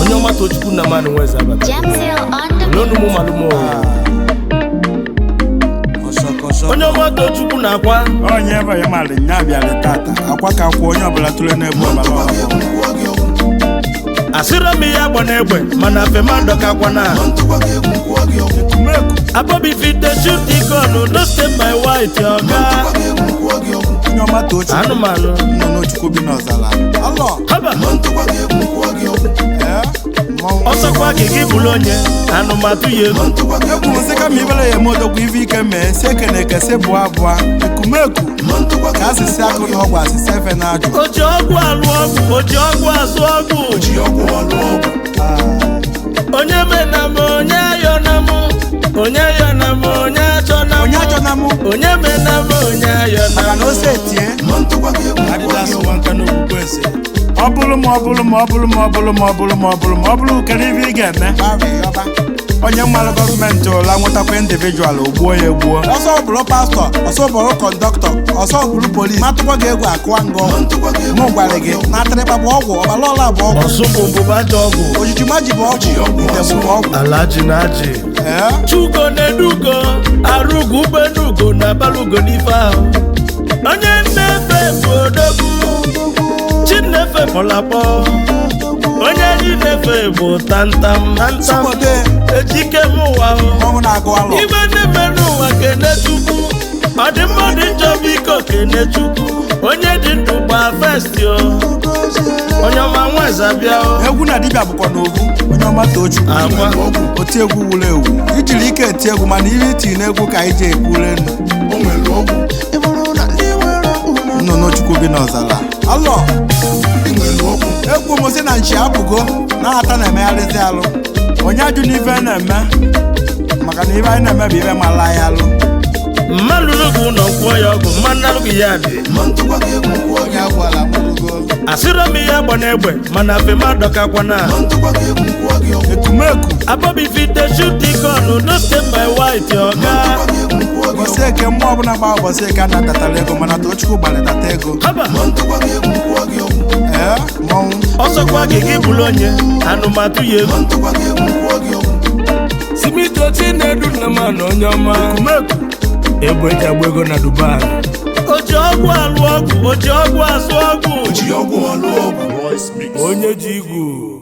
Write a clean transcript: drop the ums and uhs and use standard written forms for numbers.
Onyeoma Tochukwu na manu weza baba. Nonu mu malumo. Onyeoma Tochukwu na Akwa. Onyeoma ya mali nyabia le tata. Akwa ka kwa onye obula tule na egbu obala. Asira mi ya gba na egbe mana femando ka Akwa na. Abobi fit the shoot the gun, no step my white yoga. Onyeoma Tochukwu. Anu manu. No Chukwu no zala. Allah. Haba. Osakwa gigi bulonye anu matuye. Eku musika mi bele ye moto ku ivi ke me se kene ke se boa ekumeku. Ka asisi akụ na ọgwụ asisi efe na ajụ. Oji ọgwụ alụ ọgwụ, oji ọgwụ azụ ọgwụ. Oji ọgwụ alụ ọgwụ. Onye mena m, onye ayọ na m. Onye ayọ na m, onye achọ na m. Onye achọ na m. Onye mena m, onye ayọ na m. Maka na ose tie. Adidas wanka no kwese. Obulu kere ivi ga-eme. Onye mmalụ gọọmenti ụla nwetakwa individual ogbuo ya egbuo. Ọsọ bụrụ pastọ, ọsọ bụrụ kọndọktọ, ọsọ bụrụ polisi. Matụkwa gị egwu akụwa ngọ. Mụ gwara gị na atịrịkpa bụ ọgwụ, ọbala ọla bụ ọgwụ. Ọsụ bụ mbụbadị ọgwụ. Ojiji maji bụ ọgwụ, ite bụ ọgwụ. Alaji na aji. Chugo na-edugo, arụgo ubenugo na balugo n'ife ahụ. Onye nnefe bụ odogwu. Chinefe pọlapọ. Onye ji nefe bụ tantam. Ejike m ụwa ahụ. Ibe na-eme n'ụwa kenechukwu. Ọ dị mma dị njọ biko kenechukwu. Onye dị ndụ gba festi o. Onyeoma nweza bịa o. Egwu na dibịa bụkwa n'ogu. Onyeoma Tochukwu. Akwa. Oti egwu wuru ewu. Ijiri ike eti egwu mana ihe iti n'egwu ka ije ekwule nnu. O nwere ọgwụ. Nnụnụ Chukwu bi n'ọzala. Allah. Egwu mosi na nchi apụgo na-ata na-emegharịzi alụ. Onye ajụ n'ife na-eme maka na ife anyị na-eme bụ ife mala anyị alụ. Mmadụ n'ugwu ụlọ nkwụọ ya ọgwụ mmanụ alụghị ya dị. Asịrọ m ihe agba n'egbe mana femado ka Akwa na. Ekumeku. Abobi fit the shoot the gun, no step my white yoga. Ụbọchị eke mmụọ ọbụla gba ụbọchị eke a na-adatara ego mana Tochukwu gbalịtata ego. Haba. Mmọnwụ. Ọsọkwa gigi bulonye anụmatụ ya egwu. Simitochi na-edu na mmanụ Onyeoma. Ekumeku. Egbe eji agba ego na Dubai. Oji ọgwụ alụ ọgwụ, oji ọgwụ azụ ọgwụ. Oji ọgwụ alụ ọgwụ. Onye ji igwu.